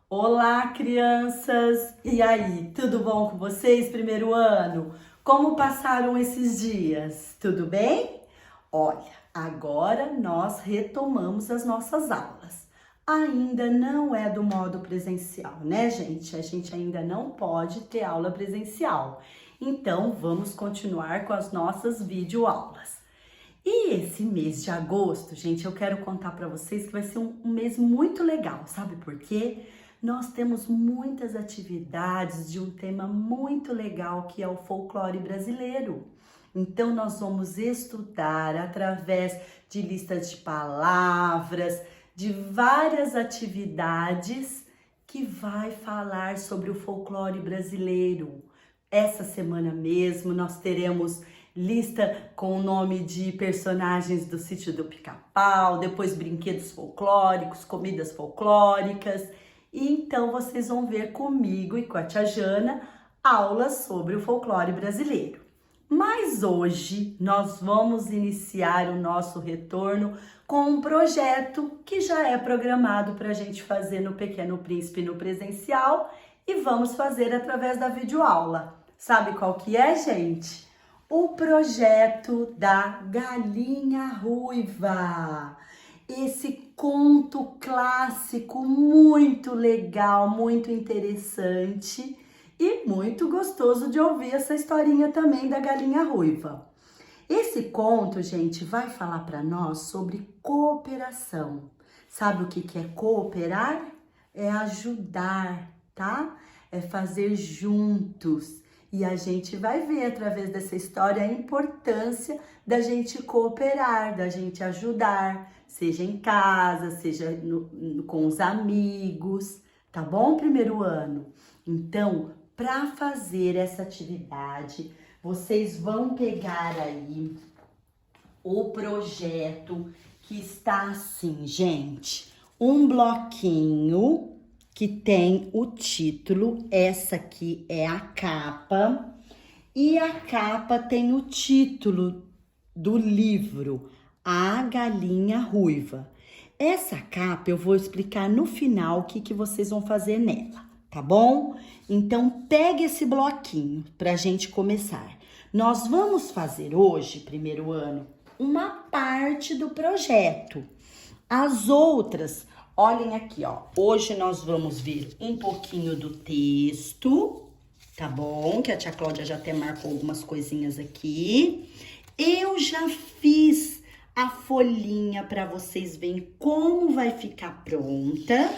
Olá, crianças! E aí, tudo bom com vocês, primeiro ano? Como passaram esses dias? Tudo bem? Olha, agora nós retomamos as nossas aulas. Ainda não é do modo presencial, né, gente? A gente ainda não pode ter aula presencial. Então, vamos continuar com as nossas videoaulas. E esse mês de agosto, gente, eu quero contar para vocês que vai ser um mês muito legal, sabe por quê? Nós temos muitas atividades de um tema muito legal que é o folclore brasileiro. Então, nós vamos estudar através de listas de palavras, de várias atividades que vai falar sobre o folclore brasileiro. Essa semana mesmo nós teremos lista com o nome de personagens do Sítio do Pica-Pau, depois brinquedos folclóricos, comidas folclóricas. E então vocês vão ver comigo e com a tia Jana aulas sobre o folclore brasileiro. Mas hoje nós vamos iniciar o nosso retorno com um projeto que já é programado para a gente fazer no Pequeno Príncipe no presencial e vamos fazer através da videoaula. Sabe qual que é, gente? O projeto da Galinha Ruiva. Esse conto clássico muito legal, muito interessante e muito gostoso de ouvir essa historinha também da Galinha Ruiva. Esse conto, gente, vai falar para nós sobre cooperação. Sabe o que é cooperar? É ajudar, tá? É fazer juntos. E a gente vai ver através dessa história a importância da gente cooperar, da gente ajudar, seja em casa, seja com os amigos, tá bom, primeiro ano? Então, para fazer essa atividade, vocês vão pegar aí o projeto que está assim, gente, um bloquinho que tem o título, essa aqui é a capa, e a capa tem o título do livro, A Galinha Ruiva. Essa capa eu vou explicar no final o que vocês vão fazer nela, tá bom? Então, pegue esse bloquinho pra gente começar. Nós vamos fazer hoje, primeiro ano, uma parte do projeto. As outras, olhem aqui, ó. Hoje nós vamos ver um pouquinho do texto, tá bom? Que a tia Cláudia já até marcou algumas coisinhas aqui. Eu já fiz a folhinha para vocês verem como vai ficar pronta.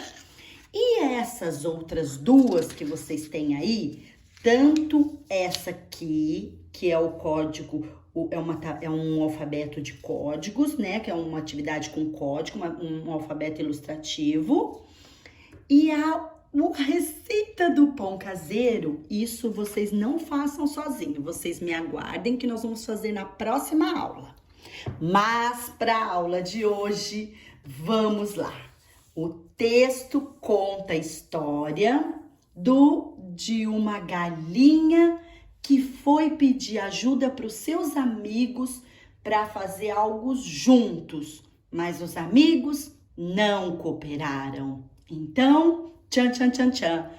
E essas outras duas que vocês têm aí, tanto essa aqui, que é o código, é um alfabeto de códigos, né? Que é uma atividade com código, um alfabeto ilustrativo. E a receita do pão caseiro, isso vocês não façam sozinho. Vocês me aguardem que nós vamos fazer na próxima aula. Mas para a aula de hoje, vamos lá. O texto conta a história de uma galinha que foi pedir ajuda para os seus amigos para fazer algo juntos, mas os amigos não cooperaram. Então, tchan, tchan, tchan, tchan.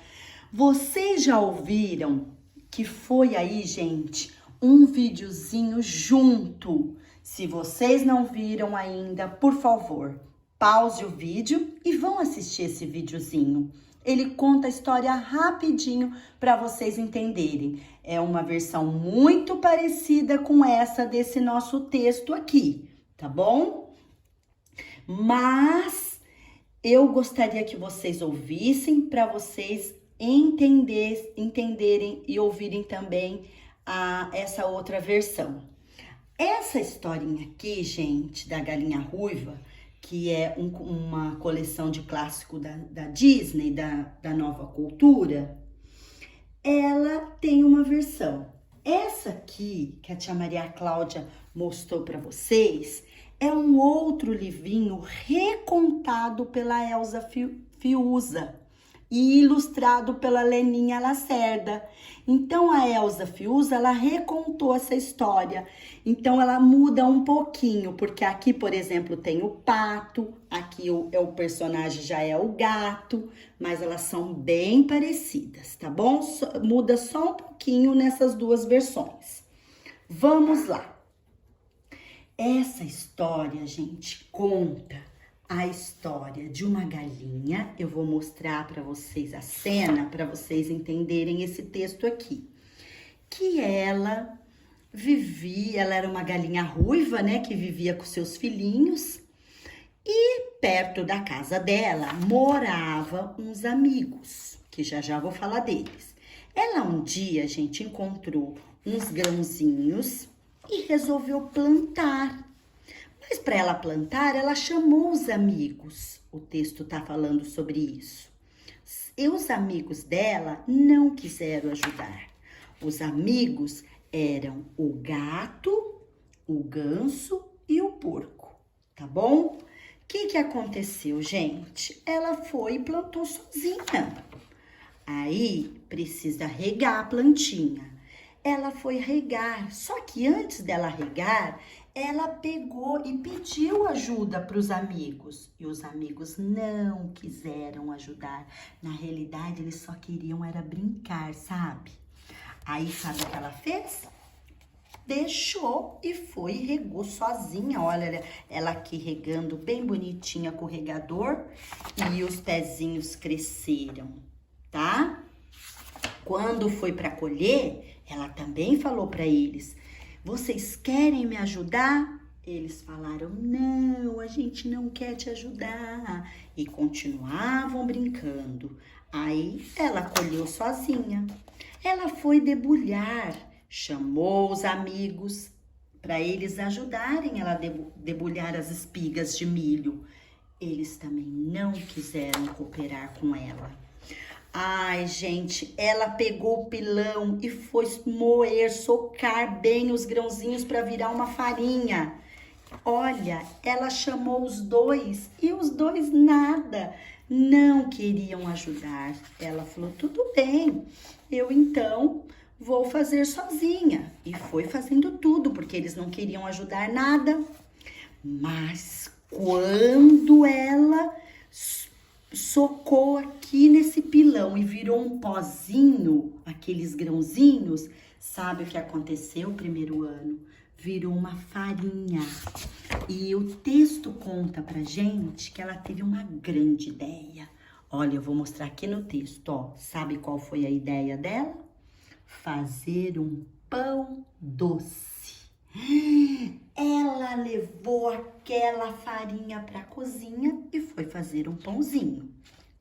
Vocês já ouviram que foi aí, gente, um videozinho junto? Se vocês não viram ainda, por favor, pause o vídeo e vão assistir esse videozinho. Ele conta a história rapidinho para vocês entenderem. É uma versão muito parecida com essa desse nosso texto aqui, tá bom? Mas eu gostaria que vocês ouvissem para vocês entenderem e ouvirem também essa outra versão. Essa historinha aqui, gente, da Galinha Ruiva, que é uma coleção de clássico da Disney, da nova cultura, ela tem uma versão. Essa aqui, que a tia Maria Cláudia mostrou para vocês, é um outro livrinho recontado pela Elza Fiuza. e ilustrado pela Leninha Lacerda. Então a Elza Fiuza, ela recontou essa história. Então ela muda um pouquinho, porque aqui, por exemplo, tem o pato, aqui o personagem já é o gato, mas elas são bem parecidas, tá bom? Muda só um pouquinho nessas duas versões. Vamos lá. Essa história, gente, conta a história de uma galinha. Eu vou mostrar para vocês a cena, para vocês entenderem esse texto aqui. Que ela era uma galinha ruiva, né, que vivia com seus filhinhos. E perto da casa dela morava uns amigos, que já vou falar deles. Ela um dia, gente, encontrou uns grãozinhos e resolveu plantar. Mas para ela plantar, ela chamou os amigos. O texto tá falando sobre isso. E os amigos dela não quiseram ajudar. Os amigos eram o gato, o ganso e o porco, tá bom? O que aconteceu, gente? Ela foi e plantou sozinha. Aí precisa regar a plantinha. Ela foi regar, só que antes dela regar, ela pegou e pediu ajuda para os amigos. E os amigos não quiseram ajudar. Na realidade, eles só queriam era brincar, sabe? Aí, sabe o que ela fez? Deixou e foi e regou sozinha. Olha, ela aqui regando bem bonitinha com o regador. E os pezinhos cresceram, tá? Quando foi para colher, ela também falou para eles: vocês querem me ajudar? Eles falaram: não, a gente não quer te ajudar. E continuavam brincando. Aí ela colheu sozinha. Ela foi debulhar, chamou os amigos para eles ajudarem ela a debulhar as espigas de milho. Eles também não quiseram cooperar com ela. Ai, gente, ela pegou o pilão e foi moer, socar bem os grãozinhos para virar uma farinha. Olha, ela chamou os dois e os dois nada, não queriam ajudar. Ela falou: tudo bem, eu então vou fazer sozinha. E foi fazendo tudo, porque eles não queriam ajudar nada. Mas quando ela socou aqui nesse pilão e virou um pozinho, aqueles grãozinhos, sabe o que aconteceu primeiro ano? Virou uma farinha. E o texto conta pra gente que ela teve uma grande ideia. Olha, eu vou mostrar aqui no texto, ó. Sabe qual foi a ideia dela? Fazer um pão doce. Ela levou aquela farinha para a cozinha e foi fazer um pãozinho.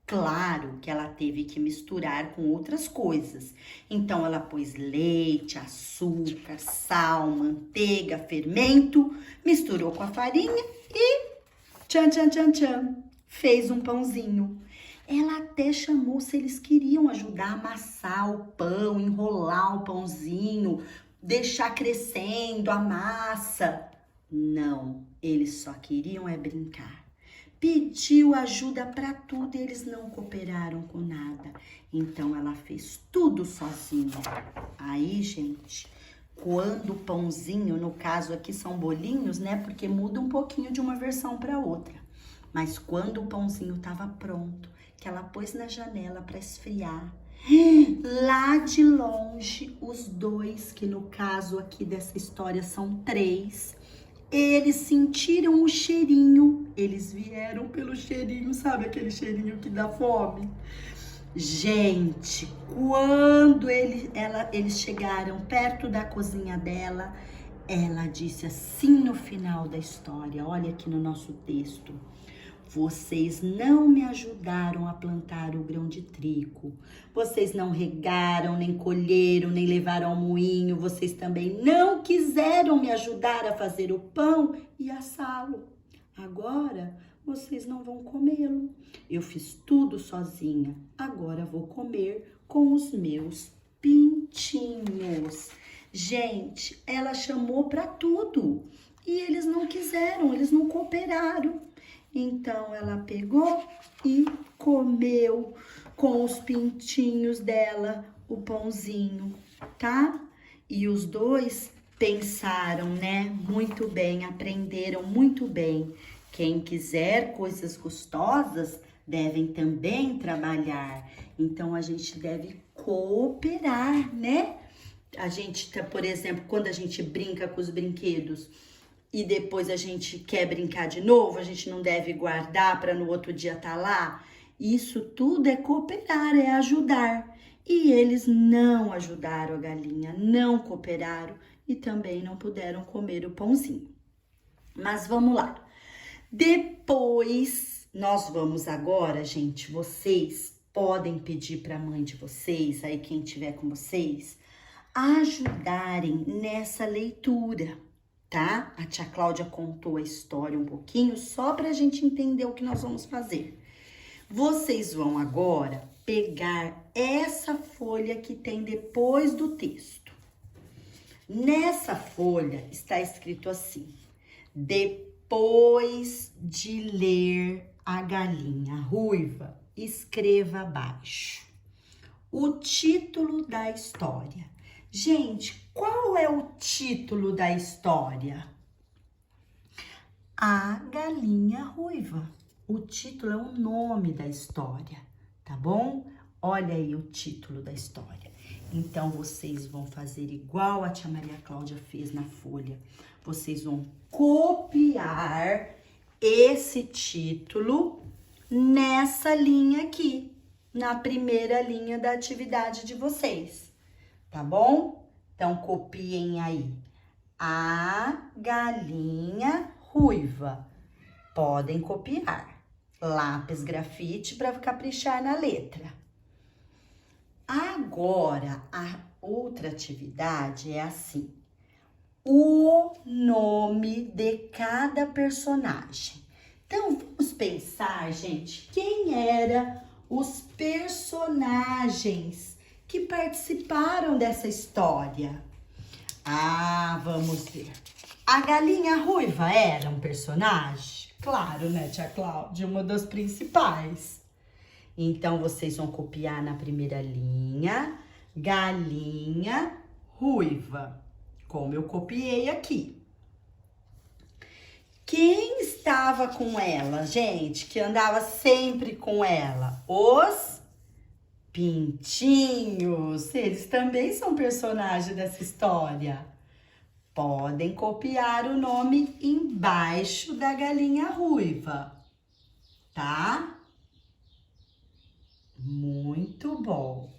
Claro que ela teve que misturar com outras coisas. Então ela pôs leite, açúcar, sal, manteiga, fermento, misturou com a farinha e tchan, tchan, tchan, tchan, fez um pãozinho. Ela até chamou se eles queriam ajudar a amassar o pão, enrolar o pãozinho, deixar crescendo a massa. Não, eles só queriam é brincar. Pediu ajuda para tudo e eles não cooperaram com nada. Então ela fez tudo sozinha. Aí, gente, quando o pãozinho, no caso aqui são bolinhos, né? Porque muda um pouquinho de uma versão para outra. Mas quando o pãozinho estava pronto, que ela pôs na janela para esfriar, lá de longe, os dois, que no caso aqui dessa história são três, eles sentiram o cheirinho. Eles vieram pelo cheirinho, sabe aquele cheirinho que dá fome? Gente, quando eles chegaram perto da cozinha dela, ela disse assim no final da história, olha aqui no nosso texto: vocês não me ajudaram a plantar o grão de trigo. Vocês não regaram, nem colheram, nem levaram ao moinho. Vocês também não quiseram me ajudar a fazer o pão e assá-lo. Agora, vocês não vão comê-lo. Eu fiz tudo sozinha. Agora vou comer com os meus pintinhos. Gente, ela chamou para tudo. E eles não quiseram, eles não cooperaram. Então, ela pegou e comeu com os pintinhos dela, o pãozinho, tá? E os dois pensaram, né? Muito bem, aprenderam muito bem. Quem quiser coisas gostosas, devem também trabalhar. Então, a gente deve cooperar, né? A gente tá, por exemplo, quando a gente brinca com os brinquedos e depois a gente quer brincar de novo, a gente não deve guardar para no outro dia estar lá. Isso tudo é cooperar, é ajudar. E eles não ajudaram a galinha, não cooperaram e também não puderam comer o pãozinho. Mas vamos lá. Depois, nós vamos agora, gente, vocês podem pedir para a mãe de vocês, aí quem tiver com vocês, ajudarem nessa leitura, tá? A tia Cláudia contou a história um pouquinho só para a gente entender o que nós vamos fazer. Vocês vão agora pegar essa folha que tem depois do texto. Nessa folha está escrito assim: depois de ler A Galinha Ruiva, escreva abaixo o título da história. Gente, qual é o título da história? A Galinha Ruiva. O título é o nome da história, tá bom? Olha aí o título da história. Então, vocês vão fazer igual a tia Maria Cláudia fez na folha. Vocês vão copiar esse título nessa linha aqui, na primeira linha da atividade de vocês. Tá bom? Então, copiem aí. A Galinha Ruiva. Podem copiar. Lápis grafite para caprichar na letra. Agora, a outra atividade é assim. O nome de cada personagem. Então, vamos pensar, gente, quem eram os personagens que participaram dessa história. Ah, vamos ver. A Galinha Ruiva era um personagem? Claro, né, tia Cláudia? Uma das principais. Então, vocês vão copiar na primeira linha, Galinha Ruiva, como eu copiei aqui. Quem estava com ela, gente, que andava sempre com ela? Os pintinhos. Eles também são personagens dessa história. Podem copiar o nome embaixo da Galinha Ruiva, tá? Muito bom.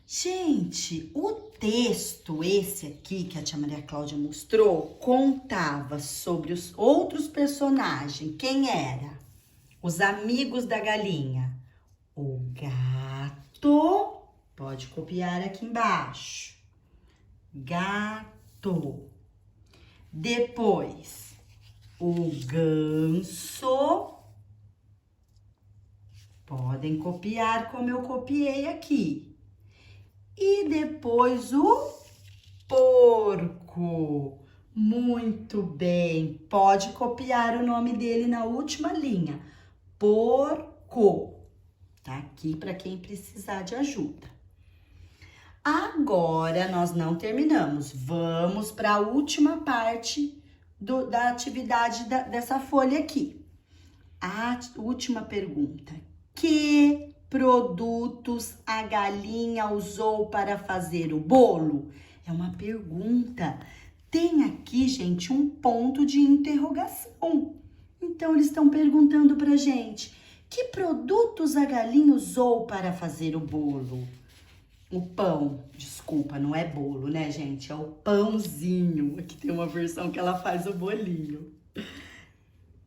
Gente, o texto, esse aqui que a tia Maria Cláudia mostrou, contava sobre os outros personagens. Quem era? Os amigos da galinha. O gato, pode copiar aqui embaixo. Gato. Depois, o ganso. Podem copiar como eu copiei aqui. E depois o porco. Muito bem. Pode copiar o nome dele na última linha. Porco. Tá aqui para quem precisar de ajuda. Agora, nós não terminamos. Vamos para a última parte da atividade dessa folha aqui. A última pergunta. Que produtos a galinha usou para fazer o bolo? É uma pergunta. Tem aqui, gente, um ponto de interrogação. Então, eles estão perguntando pra gente: que produtos a galinha usou para fazer o bolo? O pão, desculpa, não é bolo, né, gente? É o pãozinho. Aqui tem uma versão que ela faz o bolinho.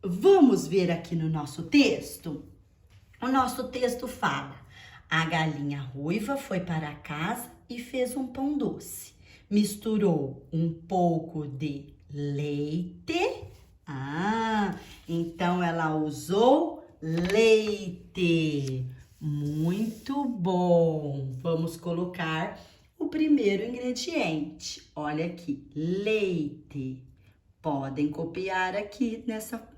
Vamos ver aqui no nosso texto? O nosso texto fala: a galinha ruiva foi para casa e fez um pão doce. Misturou um pouco de leite. Então ela usou leite. Muito bom. Vamos colocar o primeiro ingrediente. Olha aqui, leite. Podem copiar aqui nessa...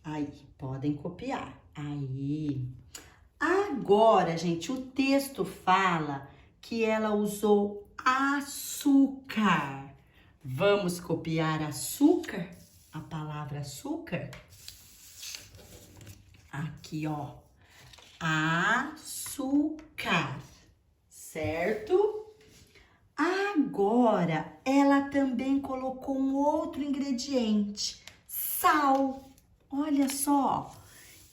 Aí, podem copiar. Aí. Agora, gente, o texto fala que ela usou açúcar. Vamos copiar açúcar? A palavra açúcar? Aqui, ó. Açúcar, certo? Agora, ela também colocou um outro ingrediente, sal. Olha só.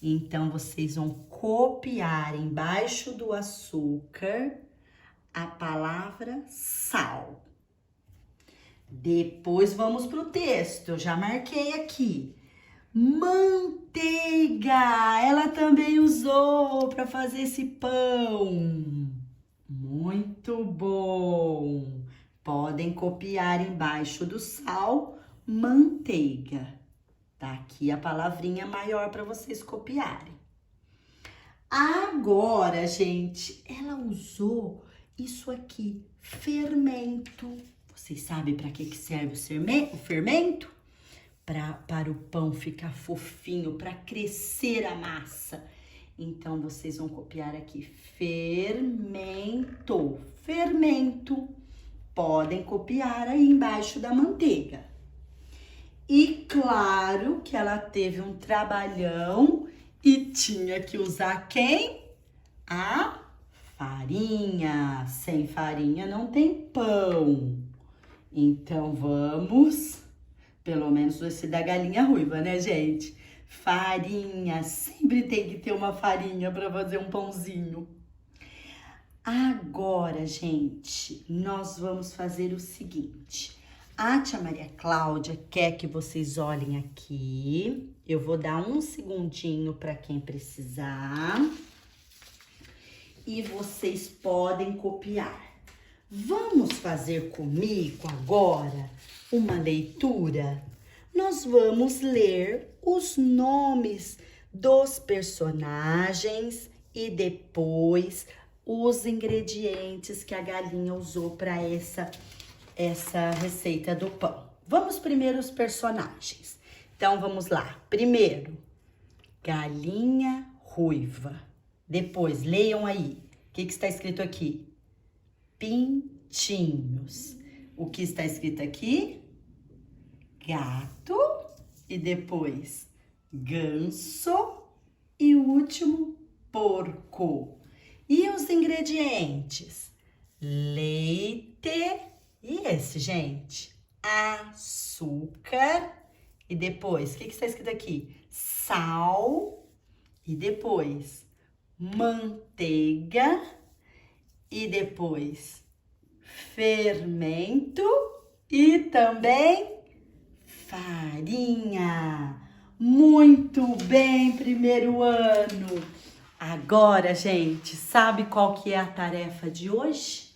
Então, vocês vão copiar embaixo do açúcar a palavra sal. Depois, vamos para o texto. Eu já marquei aqui. Manteiga, ela também usou para fazer esse pão. Muito bom! Podem copiar embaixo do sal, manteiga. Tá aqui a palavrinha maior para vocês copiarem. Agora, gente, ela usou isso aqui, fermento. Vocês sabem para que serve o fermento? Para o pão ficar fofinho, para crescer a massa. Então, vocês vão copiar aqui, fermento, fermento. Podem copiar aí embaixo da manteiga. E claro que ela teve um trabalhão e tinha que usar quem? A farinha. Sem farinha não tem pão. Então, vamos... Pelo menos esse da galinha ruiva, né, gente? Farinha, sempre tem que ter uma farinha para fazer um pãozinho. Agora, gente, nós vamos fazer o seguinte. A tia Maria Cláudia quer que vocês olhem aqui. Eu vou dar um segundinho para quem precisar. E vocês podem copiar. Vamos fazer comigo agora uma leitura? Nós vamos ler os nomes dos personagens e depois os ingredientes que a galinha usou para essa receita do pão. Vamos primeiro os personagens. Então, vamos lá. Primeiro, galinha ruiva. Depois, leiam aí. O que está escrito aqui? Pintinhos. O que está escrito aqui? Gato. E depois, ganso. E o último, porco. E os ingredientes? Leite. E esse, gente? Açúcar. E depois, o que está escrito aqui? Sal. E depois, manteiga. E depois, fermento. E também, farinha. Muito bem, primeiro ano. Agora, gente, sabe qual que é a tarefa de hoje?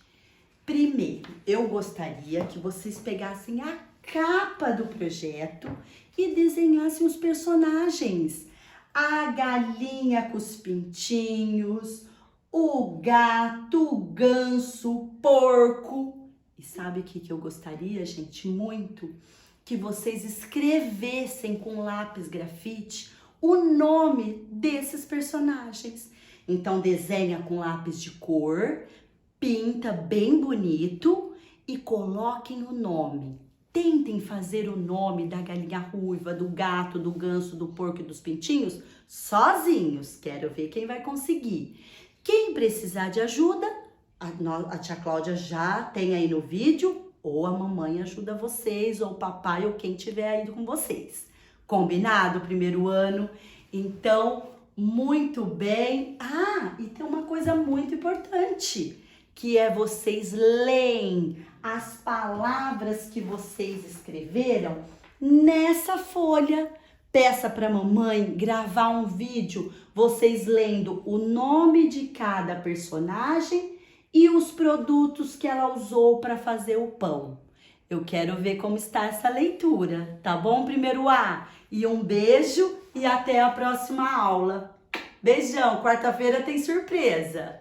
Primeiro, eu gostaria que vocês pegassem a capa do projeto e desenhassem os personagens. A galinha com os pintinhos, o gato, o ganso, o porco. E sabe o que eu gostaria, gente? Muito que vocês escrevessem com lápis grafite o nome desses personagens. Então, desenha com lápis de cor, pinta bem bonito e coloquem o nome. Tentem fazer o nome da galinha ruiva, do gato, do ganso, do porco e dos pintinhos sozinhos. Quero ver quem vai conseguir. Quem precisar de ajuda, a tia Cláudia já tem aí no vídeo, ou a mamãe ajuda vocês, ou o papai, ou quem tiver aí com vocês. Combinado? Primeiro ano? Então, muito bem. Ah, e tem uma coisa muito importante, que é vocês leem as palavras que vocês escreveram nessa folha. Peça para a mamãe gravar um vídeo, vocês lendo o nome de cada personagem e os produtos que ela usou para fazer o pão. Eu quero ver como está essa leitura, tá bom, primeiro A? E um beijo e até a próxima aula. Beijão, quarta-feira tem surpresa!